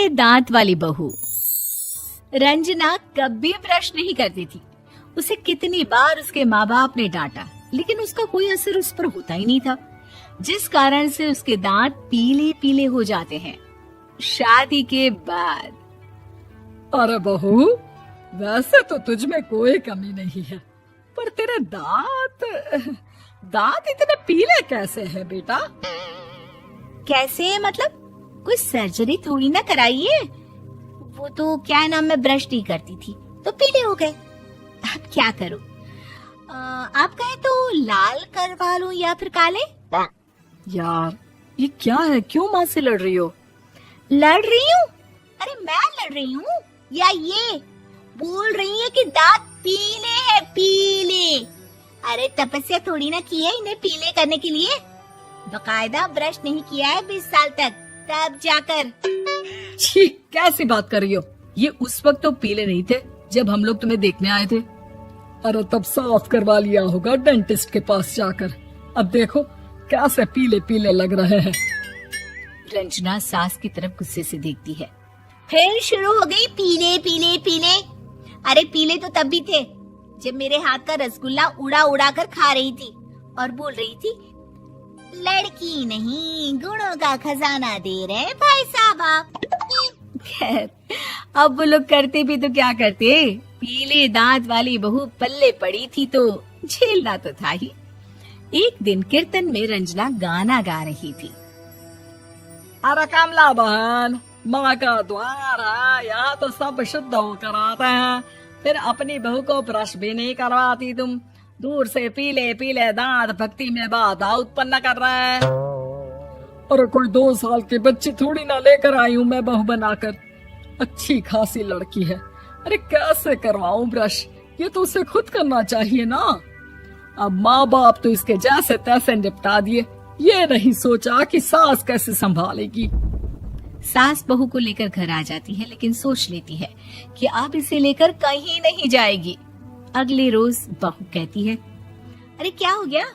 पीले दांत वाली बहू। रंजना कभी ब्रश नहीं करती थी। उसे कितनी बार उसके माँ बाप ने डांटा, लेकिन उसका कोई असर उस पर होता ही नहीं था, जिस कारण से उसके दांत पीले पीले हो जाते हैं। शादी के बाद। अरे बहू, वैसे तो तुझ में कोई कमी नहीं है, पर तेरे दांत इतने पीले कैसे हैं बेटा? कैसे मतलब? कोई सर्जरी थोड़ी ना कराई है। वो तो क्या नाम, मैं ब्रश नहीं करती थी तो पीले हो गए। अब क्या करूं? आप कहें तो लाल करवा लूं या फिर काले? यार ये क्या है, क्यों माँ से लड़ रही हो? लड़ रही हूँ? अरे मैं लड़ रही हूँ या ये बोल रही है कि दांत पीले हैं, पीले। अरे तपस्या थोड़ी ना की है इन्हें पीले करने के लिए। बकायदा ब्रश नहीं किया है 20 साल तक, तब जाकर। छी, कैसी बात कर रही हो? ये उस वक्त तो पीले नहीं थे जब हम लोग तुम्हें देखने आए थे। अरे तब साफ करवा लिया होगा डेंटिस्ट के पास जाकर। अब देखो कैसे पीले पीले लग रहे हैं। रंजना सास की तरफ गुस्से से देखती है। फिर शुरू हो गई पीले पीले पीले। अरे पीले तो तब भी थे जब मेरे हाथ का रसगुल्ला उड़ा उड़ा कर खा रही थी और बोल रही थी, लड़की नहीं गुणों का खजाना दे रहे भाई साहब आप। खैर, अब वो लोग करते भी तो क्या करते, पीले दांत वाली बहू पल्ले पड़ी थी तो झेलना तो था ही। एक दिन कीर्तन में रंजना गाना गा रही थी। अरे कमला बहन, माँ का द्वार है, यहाँ तो सब शुद्ध होकर आते हैं, फिर अपनी बहू को ब्रश भी नहीं करवाती तुम। दूर से पीले पीले दांत भक्ति में बाधा उत्पन्न कर रहे हैं। अरे कोई 2 साल के बच्चे थोड़ी ना लेकर आई हूँ मैं बहू बनाकर। अच्छी खासी लड़की है, अरे कैसे करवाऊं ब्रश? ये तो उसे खुद करना चाहिए ना। अब माँ बाप तो इसके जैसे तैसे निपटा दिए, ये नहीं सोचा कि सास कैसे संभालेगी। सास बहू को लेकर घर आ जाती है, लेकिन सोच लेती है कि अब इसे लेकर कहीं नहीं जाएगी। अगले रोज बहू कहती है, अरे क्या हो गया,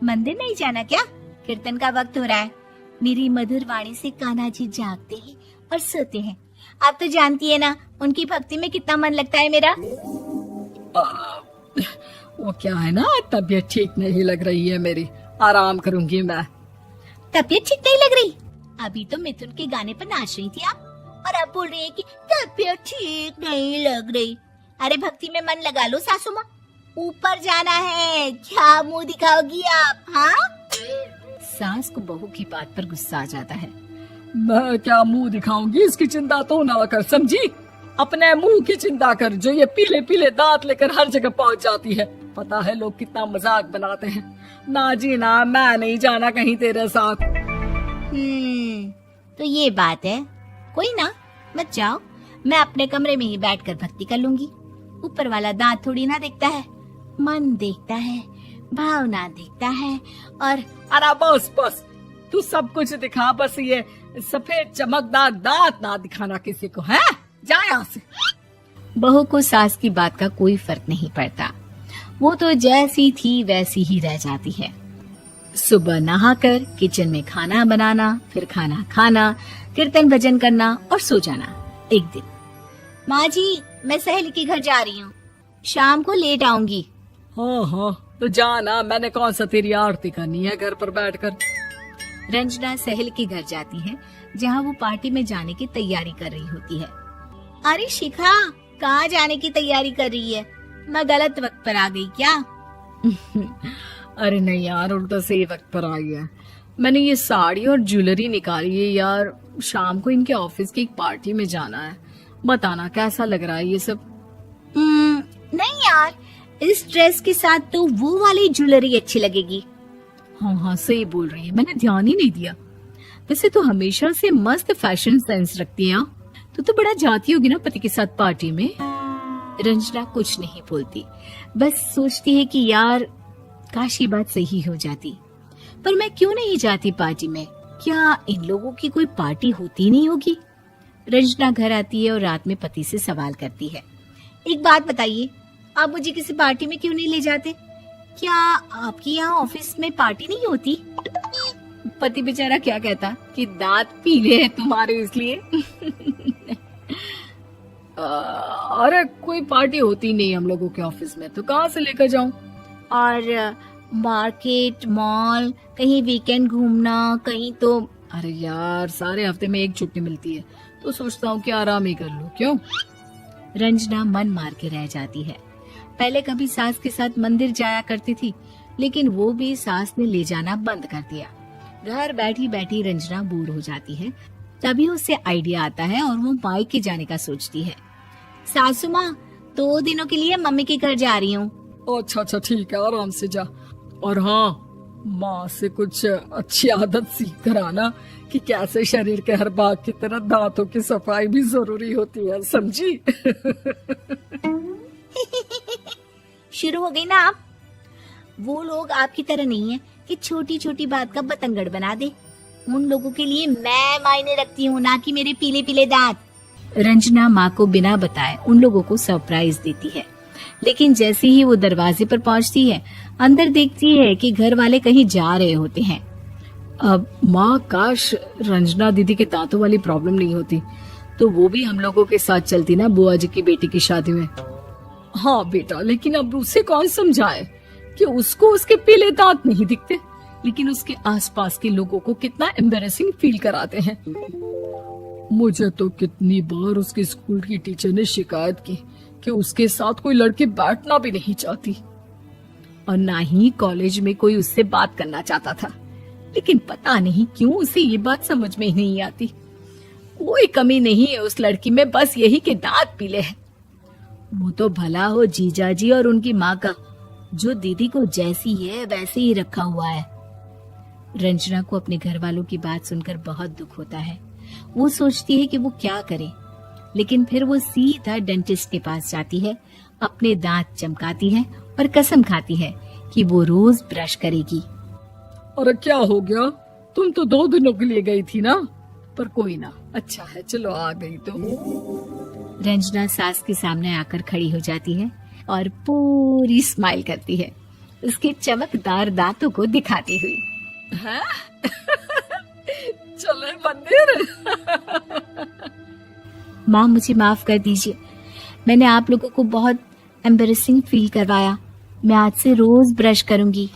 मंदिर नहीं जाना क्या? कीर्तन का वक्त हो रहा है। मेरी मधुर वाणी से कान्हा जी जागते हैं और सोते हैं। आप तो जानती है ना उनकी भक्ति में कितना मन लगता है मेरा। वो क्या है ना, तबीयत ठीक नहीं लग रही है मेरी, आराम करूंगी मैं। तबीयत ठीक नहीं लग रही? अभी तो मिथुन के गाने पर नाच रही थी आप, और अब बोल रही है कि तबीयत ठीक नहीं लग रही। अरे भक्ति में मन लगा लो सासू माँ, ऊपर जाना है, क्या मुंह दिखाओगी आप? हाँ? सास को बहू की बात पर गुस्सा आ जाता है। मैं क्या मुंह दिखाऊंगी, इसकी चिंता तो ना कर, समझी? अपने मुंह की चिंता कर, जो ये पीले पीले दांत लेकर हर जगह पहुंच जाती है। पता है लोग कितना मजाक बनाते हैं। ना जी ना, मैं नहीं जाना कहीं तेरे साथ। तो ये बात है। कोई ना, मत जाओ, मैं अपने कमरे में ही बैठकर भक्ति कर लूंगी। ऊपर वाला दांत थोड़ी ना देखता है, मन देखता है, भावना देखता है। और अरे बस बस, तू सब कुछ दिखा, बस ये सफेद चमकदार दांत ना दिखाना किसी को, है? जा यहाँ से। बहू को सास की बात का कोई फर्क नहीं पड़ता, वो तो जैसी थी वैसी ही रह जाती है। सुबह नहाकर किचन में खाना बनाना, फिर खाना खाना, कीर्तन भजन करना और सो जाना। एक दिन, माँ जी मैं सहेली के घर जा रही हूँ, शाम को लेट आऊंगी। हाँ हाँ तो जाना, मैंने कौन सा तेरी आरती करनी है घर पर बैठकर। रंजना सहेली के घर जाती है, जहाँ वो पार्टी में जाने की तैयारी कर रही होती है। अरे शिखा, कहाँ जाने की तैयारी कर रही है? मैं गलत वक्त पर आ गई क्या? अरे नहीं यार, उल्टा सही वक्त पर आई है। मैंने ये साड़ी और ज्वेलरी निकाली है यार, शाम को इनके ऑफिस की एक पार्टी में जाना है। बताना कैसा लग रहा है ये सब? नहीं यार, इस ड्रेस के साथ तो वो वाली ज्वेलरी अच्छी लगेगी। हाँ हाँ सही बोल रही है, मैंने ध्यान ही नहीं दिया। वैसे तो हमेशा से मस्त फैशन सेंस रखती है। तो बड़ा जाती होगी ना पति के साथ पार्टी में। रंजना कुछ नहीं बोलती, बस सोचती है कि यार काश ये बात सही हो जाती, पर मैं क्यों नहीं जाती पार्टी में? क्या इन लोगों की कोई पार्टी होती नहीं होगी? रंजना घर आती है और रात में पति से सवाल करती है, एक बात बताइए, आप मुझे किसी पार्टी में क्यों नहीं ले जाते? क्या आपके यहाँ ऑफिस में पार्टी नहीं होती? पति बेचारा क्या कहता कि दांत पीले हैं तुम्हारे इसलिए। अरे कोई पार्टी होती नहीं हम लोगों के ऑफिस में, तो कहाँ से लेकर जाऊं? और मार्केट, मॉल, कहीं वीकेंड घूमना, कहीं तो। अरे यार, सारे हफ्ते में एक छुट्टी मिलती है, तो सोचता हूँ कि आराम ही कर लूं। क्यों? रंजना मन मार के रह जाती है। पहले कभी सास के साथ मंदिर जाया करती थी, लेकिन वो भी सास ने ले जाना बंद कर दिया। घर बैठी बैठी रंजना बोर हो जाती है। तभी उसे आइडिया आता है और वो मायके जाने का सोचती है। सासू माँ, 2 दिनों के लिए मम्मी के घर जा रही हूँ। अच्छा ठीक है, आराम से जा। और हाँ, माँ से कुछ अच्छी आदत सीख कर आना कि कैसे शरीर के हर भाग की तरह दांतों की सफाई भी जरूरी होती है, समझी? शुरू हो गई ना आप। वो लोग आपकी तरह नहीं है कि छोटी छोटी बात का बतंगड़ बना दे। उन लोगों के लिए मैं मायने रखती हूँ, ना कि मेरे पीले पीले दांत। रंजना माँ को बिना बताए उन लोगों को सरप्राइज देती है, लेकिन जैसे ही वो दरवाजे पर पहुंचती है, अंदर देखती है कि घर वाले कहीं जा रहे होते हैं। अब माँ, काश रंजना दीदी के दांतों वाली प्रॉब्लम नहीं होती, तो वो भी हम लोगों के साथ चलती ना बुआ जी की बेटी की शादी में। हाँ बेटा, लेकिन अब उसे कौन समझाए कि उसको उसके पीले दांत नहीं दिखते, लेकिन उसके आसपास के लोगों को कितना एम्बैरेसिंग फील कराते हैं। मुझे तो कितनी बार उसके स्कूल की टीचर ने शिकायत की कि उसके साथ कोई लड़की बैठना भी नहीं चाहती, और ना ही कॉलेज में कोई उससे बात करना चाहता था। लेकिन पता नहीं क्यों उसे ये बात समझ में ही नहीं आती। कोई कमी नहीं है उस लड़की में, बस यही कि दांत पीले हैं। वो तो भला हो जीजा जी और उनकी माँ का, जो दीदी को जैसी है वैसे ही रखा हुआ है। रंजना को अपने घर वालों की बात सुनकर बहुत दुख होता है। वो सोचती है कि वो क्या करे, लेकिन फिर वो सीधा डेंटिस्ट के पास जाती है, अपने दांत चमकाती है और कसम खाती है कि वो रोज ब्रश करेगी। अरे क्या हो गया? तुम तो 2 दिनों के लिए गई थी ना। पर कोई ना, अच्छा है, चलो आ गई तो। रंजना सास के सामने आकर खड़ी हो जाती है और पूरी स्माइल करती है, उसके चमकदार दांतों को दिखाती हुई। हैं? चले मंदिर। माँ, मुझे माफ कर दीजिए, मैंने आप लोगों को बहुत एम्बैरेसिंग फील करवाया। मैं आज से रोज ब्रश करूंगी।